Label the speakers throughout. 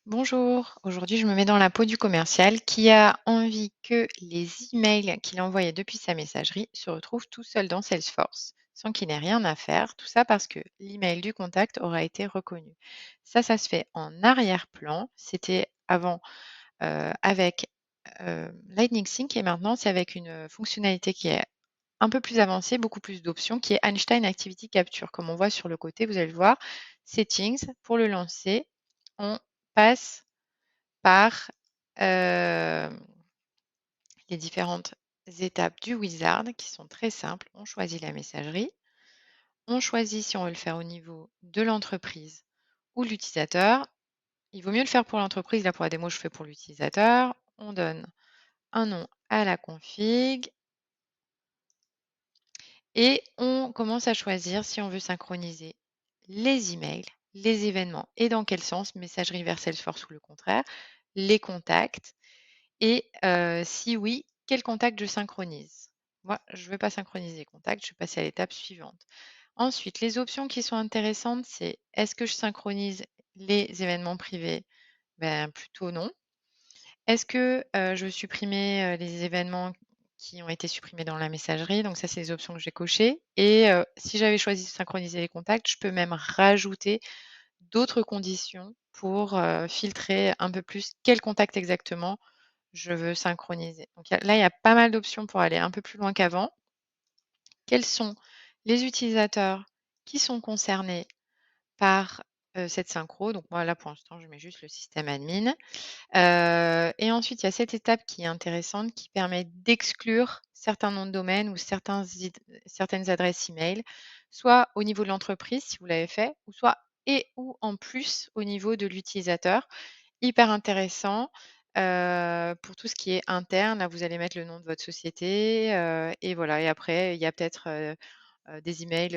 Speaker 1: Bonjour, aujourd'hui je me mets dans la peau du commercial qui a envie que les emails qu'il a envoyés depuis sa messagerie se retrouvent tout seuls dans Salesforce, sans qu'il n'ait rien à faire. Tout ça parce que l'email du contact aura été reconnu. Ça se fait en arrière-plan. C'était avant avec Lightning Sync et maintenant c'est avec une fonctionnalité qui est un peu plus avancée, beaucoup plus d'options, qui est Einstein Activity Capture. Comme on voit sur le côté, vous allez le voir, Settings, pour le lancer, on passe par les différentes étapes du wizard qui sont très simples. On choisit la messagerie, on choisit si on veut le faire au niveau de l'entreprise ou de l'utilisateur. Il vaut mieux le faire pour l'entreprise. Là, pour la démo, je fais pour l'utilisateur. On donne un nom à la config et on commence à choisir si on veut synchroniser les emails, les événements et dans quel sens, messagerie vers Salesforce ou le contraire, les contacts. Et si oui, quel contact je synchronise? Moi, je ne veux pas synchroniser les contacts, je vais passer à l'étape suivante. Ensuite, les options qui sont intéressantes, c'est est-ce que je synchronise les événements privés? Ben, plutôt non. Est-ce que je veux supprimer les événements qui ont été supprimés dans la messagerie? Donc ça, c'est les options que j'ai cochées. Et si j'avais choisi de synchroniser les contacts, je peux même rajouter d'autres conditions pour filtrer un peu plus quel contact exactement je veux synchroniser. Donc là, il y a pas mal d'options pour aller un peu plus loin qu'avant. Quels sont les utilisateurs qui sont concernés par cette synchro? Donc moi, là, pour l'instant, je mets juste le système admin. Et ensuite, il y a cette étape qui est intéressante qui permet d'exclure certains noms de domaine ou certaines adresses email, soit au niveau de l'entreprise, si vous l'avez fait, ou soit et ou en plus au niveau de l'utilisateur. Hyper intéressant, pour tout ce qui est interne. Là, vous allez mettre le nom de votre société, et voilà et après, il y a peut-être, des emails,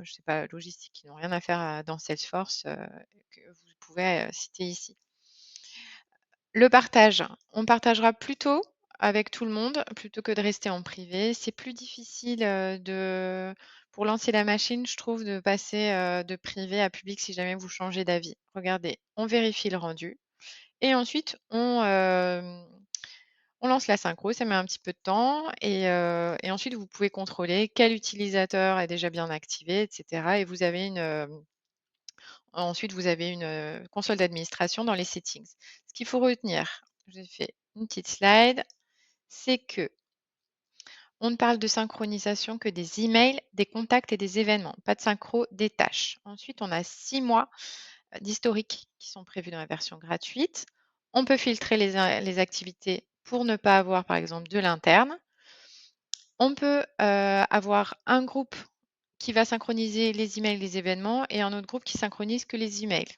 Speaker 1: je sais pas, logistiques qui n'ont rien à faire, dans Salesforce, que vous pouvez, citer ici. Le partage, on partagera plutôt avec tout le monde plutôt que de rester en privé. C'est plus difficile, pour lancer la machine, je trouve, de passer, de privé à public si jamais vous changez d'avis. Regardez, on vérifie le rendu. Et ensuite, on lance la synchro, ça met un petit peu de temps et ensuite vous pouvez contrôler quel utilisateur est déjà bien activé et cetera et vous avez ensuite vous avez une, console d'administration dans les settings. Ce qu'il faut retenir, j'ai fait une petite slide, c'est que on ne parle de synchronisation que des emails, des contacts et des événements, pas de synchro des tâches. Ensuite, on a 6 mois d'historique qui sont prévus dans la version gratuite. On peut filtrer les activités pour ne pas avoir, par exemple, de l'interne. On peut avoir un groupe qui va synchroniser les emails, les événements et un autre groupe qui synchronise que les emails.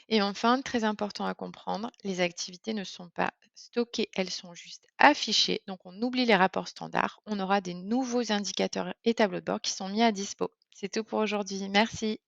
Speaker 1: Et enfin, très important à comprendre, les activités ne sont pas stockées, elles sont juste affichées. Donc, on oublie les rapports standards. On aura des nouveaux indicateurs et tableaux de bord qui sont mis à dispo. C'est tout pour aujourd'hui. Merci.